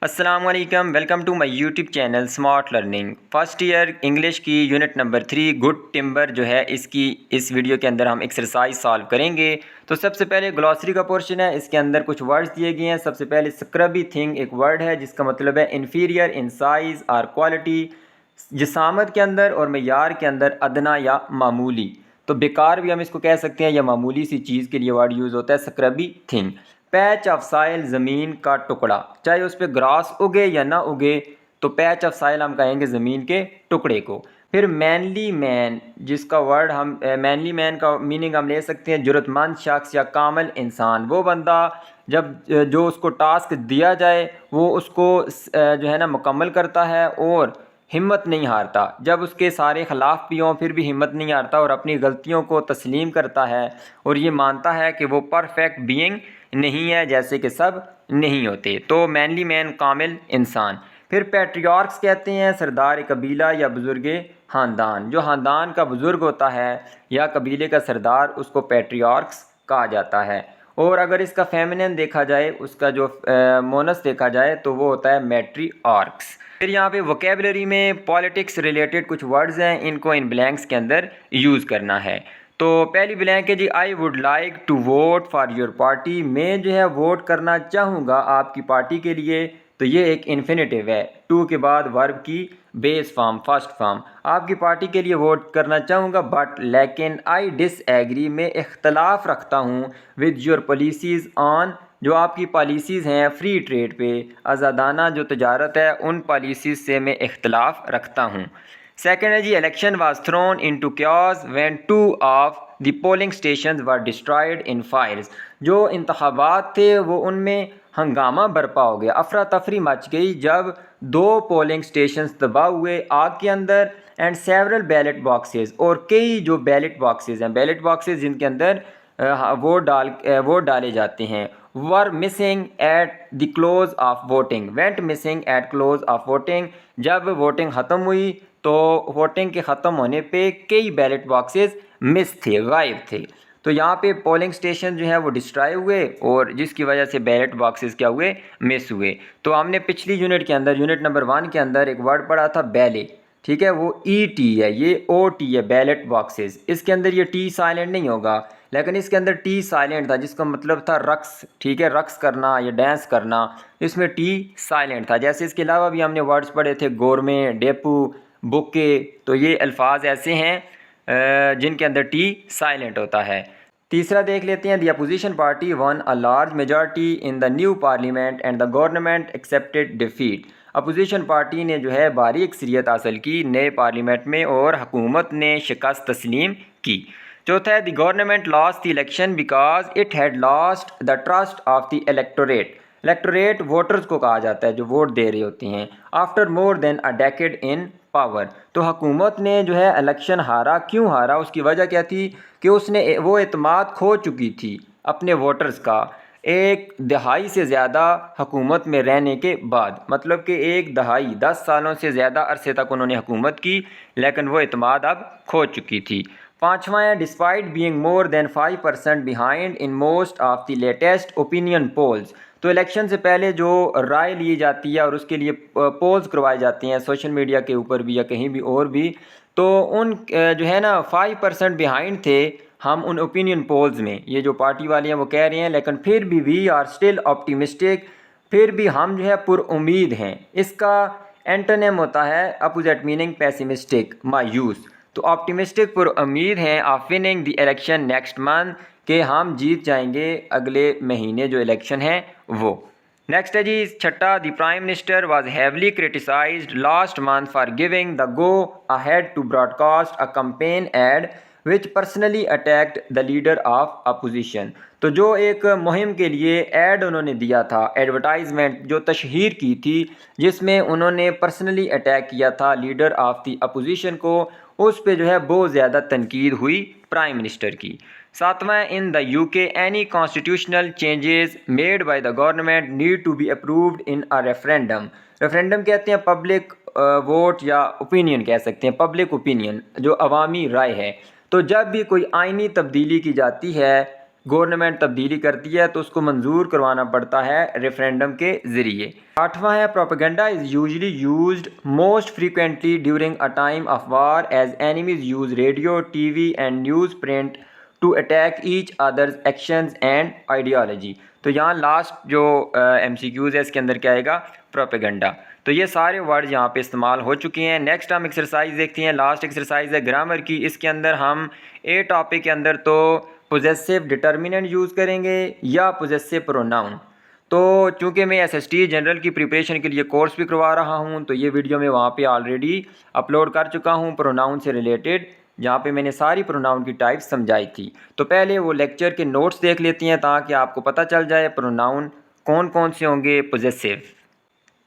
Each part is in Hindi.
अस्सलाम वालेकुम, welcome to my YouTube channel smart learning. First year English की यूनिट नंबर 3 गुड टिम्बर जो है इसकी इस वीडियो के अंदर हम एक्सरसाइज सॉल्व करेंगे। तो सबसे पहले ग्लॉसरी का पोर्शन है, इसके अंदर कुछ वर्ड्स दिए गए हैं। सबसे पहले स्क्रबी थिंग एक वर्ड है जिसका मतलब है इन्फीरियर इन साइज़ और क्वालिटी, जिसामत के अंदर और मयार के अंदर अदना या मामूली। तो बेकार भी हम इसको कह सकते हैं या मामूली सी चीज़ के लिए वर्ड यूज़ होता है स्क्रबी थिंग। पैच ऑफ साइल ज़मीन का टुकड़ा, चाहे उस पर ग्रास उगे या ना उगे तो पैच ऑफ साइल हम कहेंगे ज़मीन के टुकड़े को। फिर मैनली मैन, जिसका वर्ड हम मैनली मैन का मीनिंग हम ले सकते हैं ज़रूरतमंद शख्स या कामल इंसान। वो बंदा जब जो उसको टास्क दिया जाए वो उसको जो है ना मुकम्मल करता है और हिम्मत नहीं हारता। जब उसके सारे ख़िलाफ़ भी हों फिर भी हिम्मत नहीं हारता और अपनी गलतियों को तस्लीम करता है और ये मानता है कि वो परफेक्ट बीइंग नहीं है, जैसे कि सब नहीं होते। तो मैनली मैन कामिल इंसान। फिर पैट्रियार्क्स कहते हैं सरदार कबीला या बुज़ुर्ग ख़ानदान। जो ख़ानदान का बुज़ुर्ग होता है या कबीले का सरदार उसको पैट्रियार्क्स कहा जाता है। और अगर इसका फेमिनिन देखा जाए, उसका जो मोनस देखा जाए तो वो होता है मैट्रियार्क्स। फिर यहाँ पे वोकेबलरी में पॉलिटिक्स रिलेटेड कुछ वर्ड्स हैं, इनको इन ब्लैंक्स के अंदर यूज़ करना है। तो पहली ब्लैंक है जी, I would like to vote for your party. मैं जो है वोट करना चाहूँगा आपकी पार्टी के लिए। तो ये एक इन्फिनेटिव है, टू के बाद वर्ब की बेस फॉर्म फर्स्ट फॉर्म। आपकी पार्टी के लिए वोट करना चाहूँगा बट लेकिन आई डिसएग्री, में इख्तलाफ रखता हूँ विद योर पॉलिसीज़ ऑन, जो आपकी पॉलिसीज़ हैं फ्री ट्रेड पे, आज़ादाना जो तजारत है उन पॉलिसीज़ से मैं इख्तलाफ रखता हूँ। सेकेंड है जी, election was thrown into chaos when 2 of the polling stations were destroyed in fires. जो इंतखाबात थे वो उनमें हंगामा बरपा हो गया, अफरा तफरी मच गई जब 2 पोलिंग स्टेशंस तबाह हुए आग के अंदर। एंड सेवरल बैलेट बॉक्सेस, और कई जो बैलेट बॉक्सेस हैं, बैलेट बॉक्सेस जिनके अंदर वोट डाले जाते हैं, were missing at the close of voting, went missing eight close of voting. जब वोटिंग ख़त्म हुई तो वोटिंग के ख़त्म होने पे कई बैलेट बॉक्सेस मिस थे, गायब थे। तो यहाँ पे पोलिंग स्टेशन जो है वो डिस्ट्रॉय हुए और जिसकी वजह से बैलेट बॉक्सेस क्या हुए, मिस हुए। तो हमने पिछली यूनिट के अंदर यूनिट नंबर 1 के अंदर एक वर्ड पढ़ा था बैले, ठीक है, वो ई टी है, ये ओ टी है, बैलेट बॉक्सेस। इसके अंदर ये टी साइलेंट नहीं होगा, लेकिन इसके अंदर टी साइलेंट था जिसका मतलब था रक्स, ठीक है, रक्स करना या डांस करना, इसमें टी साइलेंट था। जैसे इसके अलावा भी हमने वर्ड्स पढ़े थे गोरमे, डेपू, बुके। तो ये अल्फाज ऐसे हैं जिनके अंदर टी साइलेंट होता है। तीसरा देख लेते हैं, the opposition party one a large majority in the new parliament and the government accepted defeat. Opposition party ने जो है भारी अक्सरियत हासिल की नए पार्लियामेंट में और हुकूमत ने शिकस्त तस्लीम की। चौथा है, the government lost the election because it had lost the trust of the electorate. Electorate voters को कहा जाता है जो वोट दे रहे होते हैं। After more than a decade in power, तो हुकूमत ने जो है इलेक्शन हारा। क्यों हारा, उसकी वजह क्या थी कि उसने वो एतमाद खो चुकी थी अपने वोटर्स का एक दहाई से ज़्यादा हुकूमत में रहने के बाद। मतलब कि एक दहाई 10 सालों से ज़्यादा अरसे तक उन्होंने हुकूमत की, लेकिन वो एतमाद अब खो चुकी थी। पाँचवां है, despite being more than 5% behind in most of the latest opinion polls. तो इलेक्शन से पहले जो राय ली जाती है और उसके लिए पोल्स करवाए जाते हैं सोशल मीडिया के ऊपर भी या कहीं भी और भी, तो उन जो है ना 5% बिहाइंड थे हम उन ओपिनियन पोल्स में। ये जो पार्टी वाले हैं वो कह रहे हैं, लेकिन फिर भी वी आर स्टिल ऑप्टिमिस्टिक, फिर भी हम जो है पुरुम्मीद हैं। इसका एंटोनिम होता है अपोजिट मीनिंग पेसिमिस्टिक, मायूस। तो ऑप्टिमिस्टिक पुरुम्मीद हैं of winning the election next month, कि हम जीत जाएंगे अगले महीने जो इलेक्शन है वो। नेक्स्ट है जी छठा, the prime minister was heavily criticised last month for giving the go ahead to broadcast a campaign ad which personally attacked the leader of opposition. तो जो एक मुहिम के लिए एड उन्होंने दिया था, एडवर्टाइजमेंट जो तशहीर की थी, जिसमें उन्होंने पर्सनली अटैक किया था लीडर ऑफ द अपोजिशन को, उस पे जो है बहुत ज़्यादा तनकीद हुई प्राइम मिनिस्टर की। सातवां, in the UK any constitutional changes made by the government need to be approved in a referendum. Referendum कहते हैं पब्लिक वोट या ओपिनियन कह सकते हैं, पब्लिक ओपिनियन जो अवामी राय है। तो जब भी कोई आइनी तब्दीली की जाती है गवर्नमेंट तब्दीली करती है तो उसको मंजूर करवाना पड़ता है रेफरेंडम के ज़रिए। 8वां है propaganda is usually used most frequently during a time of war as enemies use radio TV and news print to attack each other's actions and ideology. तो यहाँ लास्ट जो MCQs है इसके अंदर क्या आएगा, प्रोपेगेंडा। तो ये सारे वर्ड यहाँ पे इस्तेमाल हो चुके हैं। नेक्स्ट हम एक्सरसाइज देखते हैं। लास्ट एक्सरसाइज है ग्रामर की। इसके अंदर हम ए टॉपिक के अंदर तो पोजेसिव डिटर्मिनेंट यूज़ करेंगे या पोजेसिव प्रोनाउन। तो चूँकि मैं SST जनरल की प्रिपरेशन के लिए कोर्स भी करवा रहा हूँ तो ये वीडियो मैं वहाँ पे ऑलरेडी अपलोड कर चुका हूँ प्रोनाउन से रिलेटेड, जहाँ पे मैंने सारी प्रोनाउन की टाइप्स समझाई थी। तो पहले वो लेक्चर के नोट्स देख लेते हैं ताकि आपको पता चल जाए प्रोनाउन कौन कौन से होंगे पोजेसिव।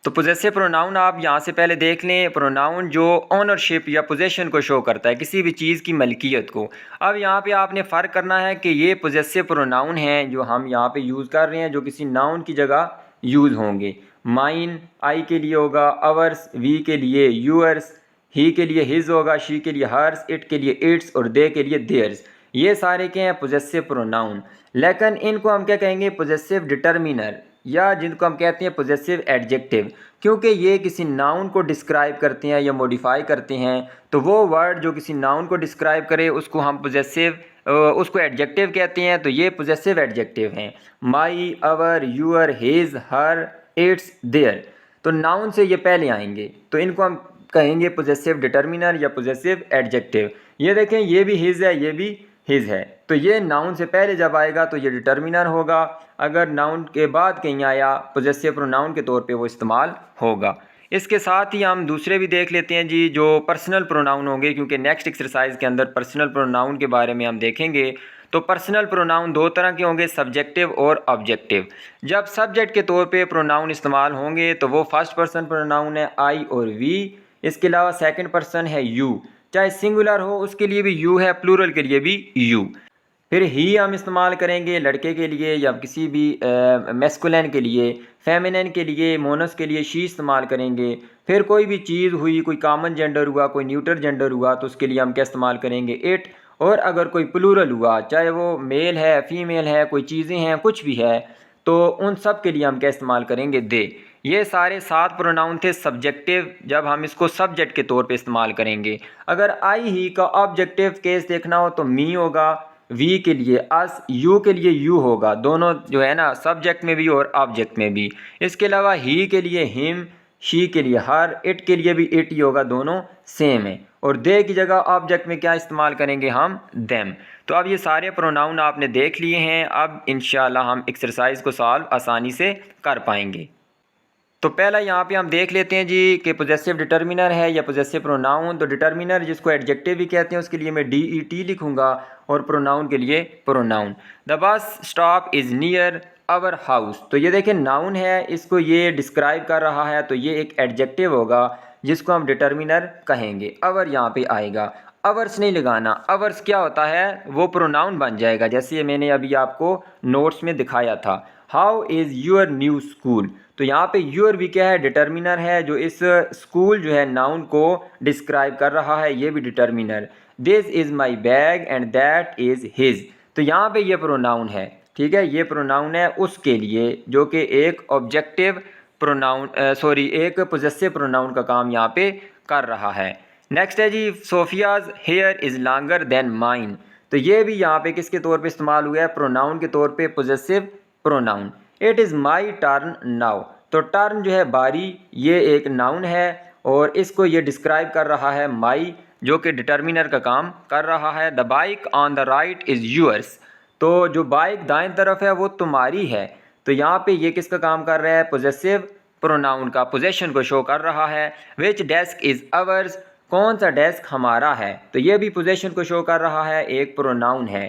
तो पोजेसिव प्रोनाउन आप यहाँ से पहले देख लें। प्रोनाउन जो ओनरशिप या पोजेशन को शो करता है, किसी भी चीज़ की मलकियत को। अब यहाँ पे आपने फ़र्क करना है कि ये पोजेसिव प्रोनाउन हैं जो हम यहाँ पे यूज़ कर रहे हैं, जो किसी नाउन की जगह यूज़ होंगे। माइन आई के लिए होगा, अवर्स वी के लिए यूअर्स, ही के लिए हिज होगा, शी के लिए हर्स, इट के लिए इट्स और दे के लिए देयर्स। ये सारे क्या हैं, पोजेसिव प्रोनाउन। लेकिन इनको हम क्या कहेंगे, पोजेसिव डिटर्मिनर, या जिनको हम कहते हैं पोजेसिव एडजेक्टिव, क्योंकि ये किसी नाउन को डिस्क्राइब करते हैं या मॉडिफाई करते हैं। तो वो वर्ड जो किसी नाउन को डिस्क्राइब करे उसको हम उसको एडजेक्टिव कहते हैं। तो ये पोजेसिव एडजेक्टिव हैं। My, our, your, his, her, its, their. तो नाउन से ये पहले आएंगे तो इनको हम कहेंगे पोजेसिव डिटर्मिनर या पोजेसिव एडजेक्टिव। ये देखें, ये भी हिज है, ये भी हिज है। तो ये नाउन से पहले जब आएगा तो ये डिटर्मिनर होगा। अगर नाउन के बाद कहीं आया पोजेसिव प्रोनाउन के तौर पे वो इस्तेमाल होगा। इसके साथ ही हम दूसरे भी देख लेते हैं जी, जो पर्सनल प्रोनाउन होंगे, क्योंकि नेक्स्ट एक्सरसाइज के अंदर पर्सनल प्रोनाउन के बारे में हम देखेंगे। तो पर्सनल प्रोनाउन दो तरह के होंगे, सब्जेक्टिव और ऑब्जेक्टिव। जब सब्जेक्ट के तौर पे प्रोनाउन इस्तेमाल होंगे तो वो फर्स्ट पर्सन प्रोनाउन है आई और वी। इसके अलावा सेकंड पर्सन है यू, चाहे सिंगुलर हो उसके लिए भी यू है, प्लूरल के लिए भी यू। फिर ही हम इस्तेमाल करेंगे लड़के के लिए या किसी भी मैस्कुलिन के लिए। फेमिनिन के लिए, मोनस के लिए शी इस्तेमाल करेंगे। फिर कोई भी चीज़ हुई, कोई कॉमन जेंडर हुआ, कोई न्यूटर जेंडर हुआ, तो उसके लिए हम क्या इस्तेमाल करेंगे, इट। और अगर कोई प्लूरल हुआ, चाहे वो मेल है, फीमेल है, कोई चीज़ें हैं, कुछ भी है, तो उन सब के लिए हम क्या इस्तेमाल करेंगे, दे। ये सारे 7 प्रोनाउन थे सब्जेक्टिव, जब हम इसको सब्जेक्ट के तौर पे इस्तेमाल करेंगे। अगर आई ही का ऑब्जेक्टिव केस देखना हो तो मी होगा, वी के लिए अस, यू के लिए यू होगा, दोनों जो है ना सब्जेक्ट में भी और ऑब्जेक्ट में भी। इसके अलावा ही के लिए हिम, शी के लिए हर, इट के लिए भी इट ही होगा, दोनों सेम है। और दे की जगह ऑब्जेक्ट में क्या इस्तेमाल करेंगे हम, देम। तो अब ये सारे प्रोनाउन आपने देख लिए हैं। अब इंशाल्लाह हम एक्सरसाइज को सॉल्व आसानी से कर पाएंगे। तो पहला यहाँ पे हम देख लेते हैं जी कि पोजेसिव डिटर्मिनर है या पोजेसिव प्रोनाउन। तो डिटर्मिनर जिसको एडजेक्टिव भी कहते हैं उसके लिए मैं DET लिखूंगा और प्रोनाउन के लिए pronoun. The bus stop is near our house. तो ये देखें नाउन है, इसको ये डिस्क्राइब कर रहा है, तो ये एक एडजेक्टिव होगा जिसको हम डिटर्मिनर कहेंगे। अवर यहाँ पे आएगा, अवर्स नहीं लगाना। अवर्स क्या होता है, वो प्रोनाउन बन जाएगा, जैसे मैंने अभी आपको नोट्स में दिखाया था। How is your new school. तो यहाँ पे योर भी क्या है, डिटर्मिनर है, जो इस स्कूल जो है नाउन को डिस्क्राइब कर रहा है, ये भी determiner. This is my bag and that is his. तो यहाँ पे ये प्रोनाउन है, ठीक है, ये प्रोनाउन है उसके लिए, जो कि एक ऑब्जेक्टिव प्रोनाउन एक पोजेसिव प्रोनाउन का काम यहाँ पे कर रहा है। नेक्स्ट है जी, Sophia's hair is longer than mine. तो ये भी यहाँ पे किसके तौर पे इस्तेमाल हुआ है, प्रोनाउन के तौर पे, possessive pronoun. It is my turn now. तो टर्न जो है बारी, ये एक नाउन है और इसको ये डिस्क्राइब कर रहा है माई, जो कि डिटर्मिनर का काम कर रहा है। The bike on the right is yours. तो जो बाइक दाएं तरफ है वो तुम्हारी है। तो यहाँ पे ये किसका काम कर रहा है, पोजेसिव प्रोनाउन का, पोजेशन को शो कर रहा है। विच डेस्क इज़ अवर्स। कौन सा डेस्क हमारा है, तो ये भी पोजेशन को शो कर रहा है, एक प्रोनाउन है।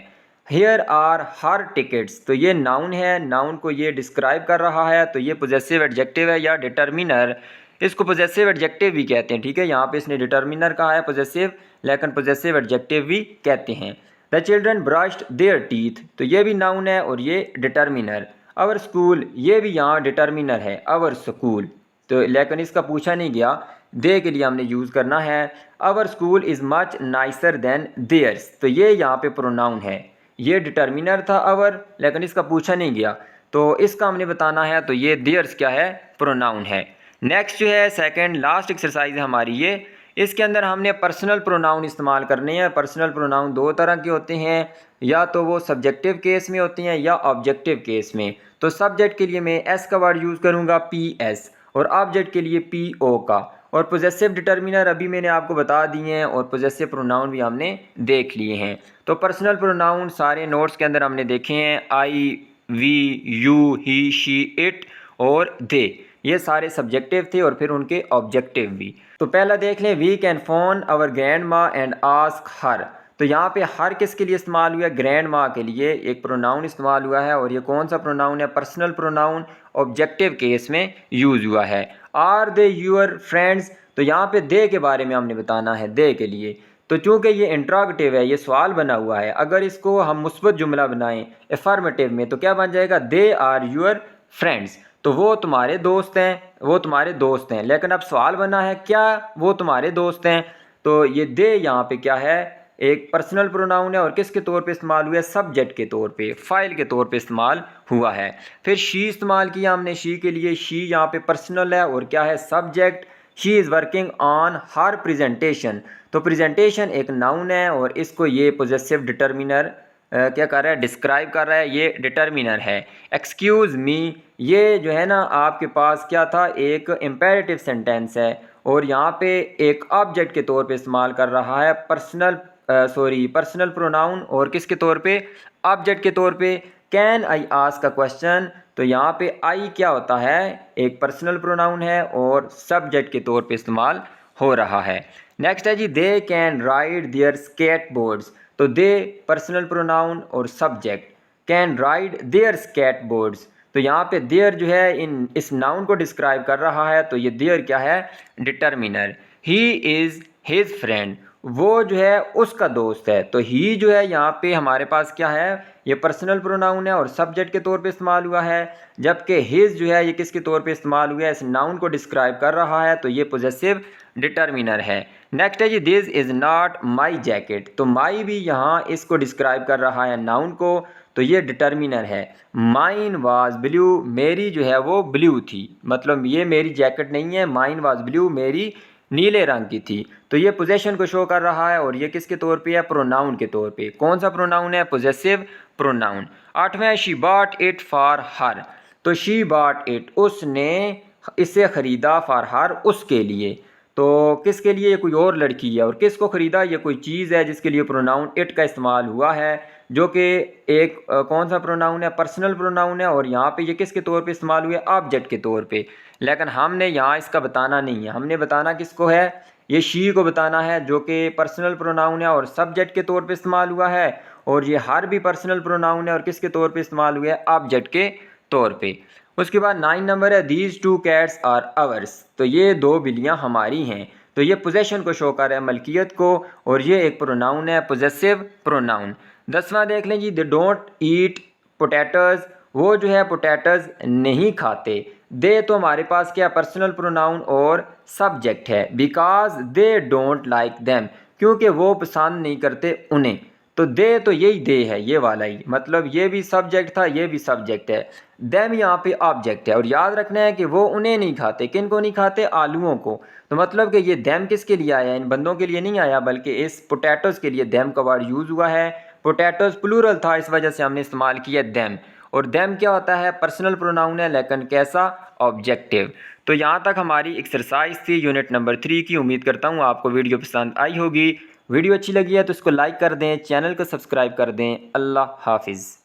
Here are her tickets. तो ये नाउन है, नाउन को ये डिस्क्राइब कर रहा है, तो ये पोजेसिव एडजेक्टिव है या डिटर्मिनर। इसको पोजेसिव एडजेक्टिव भी कहते हैं, ठीक है। यहाँ पे इसने डिटर्मिनर कहा है पोजेसिव, लेकिन पोजेसिव एडजेक्टिव भी कहते हैं। The children brushed there teeth. तो ये भी नाउन है और ये डिटर्मिनर। आवर स्कूल, ये भी यहाँ डिटर्मिनर है, आवर स्कूल। तो लेकिन इसका पूछा नहीं गया, दे के लिए हमने यूज़ करना है। Our school is much nicer than theirs. तो ये यहाँ पे प्रोनाउन है, ये डिटर्मिनर था आवर, लेकिन इसका पूछा नहीं गया, तो इसका हमने बताना है। तो ये देयर्स क्या है, प्रोनाउन है। नेक्स्ट जो है सेकंड लास्ट एक्सरसाइज है हमारी ये, इसके अंदर हमने पर्सनल प्रोनाउन इस्तेमाल करने हैं। पर्सनल प्रोनाउन दो तरह के होते हैं, या तो वो सब्जेक्टिव केस में होते हैं या ऑब्जेक्टिव केस में। तो सब्जेक्ट के लिए मैं एस का वर्ड यूज़ करूँगा, पी एस, और ऑब्जेक्ट के लिए पी ओ का। और पोजेसिव डिटर्मिनर अभी मैंने आपको बता दिए हैं, और पोजेसिव प्रोनाउन भी हमने देख लिए हैं। तो पर्सनल प्रोनाउन सारे नोट्स के अंदर हमने देखे हैं, I, we, you, he, she, it और दे, ये सारे सब्जेक्टिव थे और फिर उनके ऑब्जेक्टिव भी। तो पहला देख लें, we can phone our grandma and ask her. तो यहाँ पे हर किसके लिए इस्तेमाल हुआ है, ग्रैंड माँ के लिए एक प्रोनाउन इस्तेमाल हुआ है, और ये कौन सा प्रोनाउन है, पर्सनल प्रोनाउन, ऑब्जेक्टिव केस में यूज़ हुआ है। आर दे योर फ्रेंड्स, तो यहाँ पे दे के बारे में हमने बताना है, दे के लिए। तो चूँकि ये इंट्रोगेटिव है, ये सवाल बना हुआ है, अगर इसको हम मुस्बत जुमला बनाएं एफर्मेटिव में तो क्या बन जाएगा, दे आर योर फ्रेंड्स, तो वो तुम्हारे दोस्त हैं, वो तुम्हारे दोस्त हैं। लेकिन अब सवाल बना है क्या वो तुम्हारे दोस्त हैं, तो ये दे यहाँ पे क्या है, एक पर्सनल प्रोनाउन है, और किसके तौर पे इस्तेमाल हुआ है, सब्जेक्ट के तौर पे, फाइल के तौर पे इस्तेमाल हुआ है। फिर शी इस्तेमाल किया हमने, शी के लिए, शी यहाँ पे पर्सनल है और क्या है, subject. She is working on her presentation, तो प्रेजेंटेशन एक नाउन है, और इसको ये पोजेसिव डिटर्मिनर क्या कर रहा है, डिस्क्राइब कर रहा है, ये डिटर्मिनर है। एक्सक्यूज़ मी, ये जो है ना आपके पास क्या था, एक इम्पेरेटिव सेंटेंस है, और यहाँ पे एक ऑब्जेक्ट के तौर पे इस्तेमाल कर रहा है पर्सनल प्रोनाउन, और किसके तौर पे, ऑब्जेक्ट के तौर पे। Can I ask a question, तो यहाँ पे आई क्या होता है, एक पर्सनल प्रोनाउन है और सब्जेक्ट के तौर पे इस्तेमाल हो रहा है। नेक्स्ट है जी, they can ride their skateboards, तो दे पर्सनल प्रोनाउन और subject, can ride their skateboards, तो यहाँ पे देयर जो है इस नाउन को डिस्क्राइब कर रहा है, तो ये देयर क्या है, determiner. He is his friend, वो जो है उसका दोस्त है, तो ही जो है यहाँ पे हमारे पास क्या है, ये पर्सनल प्रोनाउन है और सब्जेक्ट के तौर पे इस्तेमाल हुआ है, जबकि हिज जो है ये किसके तौर पे इस्तेमाल हुआ है, इस नाउन को डिस्क्राइब कर रहा है, तो ये पोजेसिव डिटर्मिनर है। नेक्स्ट है जी, this is not my jacket, तो माई भी यहाँ इसको डिस्क्राइब कर रहा है नाउन को, तो ये डिटर्मिनर है। माइन वाज ब्लू, मेरी जो है वो ब्लू थी, मतलब ये मेरी जैकेट नहीं है, माइन वाज ब्लू, मेरी नीले रंग की थी, तो ये पोजेशन को शो कर रहा है, और ये किसके तौर पे है, प्रोनाउन के तौर पे। कौन सा प्रोनाउन है, पोजेसिव प्रोनाउन। आठवें, she bought it for her, तो शी बॉट इट, उसने इसे ख़रीदा, फॉर हर, उसके लिए, तो किसके लिए, ये कोई और लड़की है, और किसको ख़रीदा, ये कोई चीज़ है जिसके लिए प्रोनाउन इट का इस्तेमाल हुआ है, जो कि एक कौन सा प्रोनाउन है, पर्सनल प्रोनाउन है, और यहाँ पे ये किसके तौर पे इस्तेमाल हुए, ऑब्जेक्ट के तौर पे। लेकिन हमने यहाँ इसका बताना नहीं है, हमने बताना किसको है, ये शी को बताना है, जो कि पर्सनल प्रोनाउन है और सब्जेक्ट के तौर पे इस्तेमाल हुआ है, और ये हर भी पर्सनल प्रोनाउन है और किसके तौर पे इस्तेमाल हुआ है, ऑब्जेक्ट के तौर पे। उसके बाद 9 नंबर है, दीज 2 कैट्स आर अवर्स, तो ये दो बिल्लियाँ हमारी हैं, तो ये पोजेशन को शो कर रहा है, मलकियत को, और ये एक प्रोनाउन है, पोजेसिव प्रोनाउन। 10वां देख लें जी, दे डोंट ईट पोटैटोज़, वो जो है पोटैटोज़ नहीं खाते। दे तो हमारे पास क्या, पर्सनल प्रोनाउन और सब्जेक्ट है, because they don't like them, क्योंकि वो पसंद नहीं करते उन्हें, तो दे तो यही दे है, ये वाला ही, मतलब ये भी सब्जेक्ट था, ये भी सब्जेक्ट है। देम यहाँ पे ऑब्जेक्ट है, और याद रखना है कि वो उन्हें नहीं खाते, किन को नहीं खाते, आलूओं को, तो मतलब कि ये देम किसके लिए आया, इन बंदों के लिए नहीं आया, बल्कि इस पोटैटोज़ के लिए देम का वर्ड यूज़ हुआ है। पोटैटोज़ प्लूरल था, इस वजह से हमने इस्तेमाल किया देम, और देम क्या होता है, पर्सनल प्रोनाउन है, लेकिन कैसा, ऑब्जेक्टिव। तो यहाँ तक हमारी एक्सरसाइज थी यूनिट नंबर 3 की। उम्मीद करता हूँ आपको वीडियो पसंद आई होगी। वीडियो अच्छी लगी है तो इसको लाइक कर दें, चैनल को सब्सक्राइब कर दें। अल्लाह हाफिज़।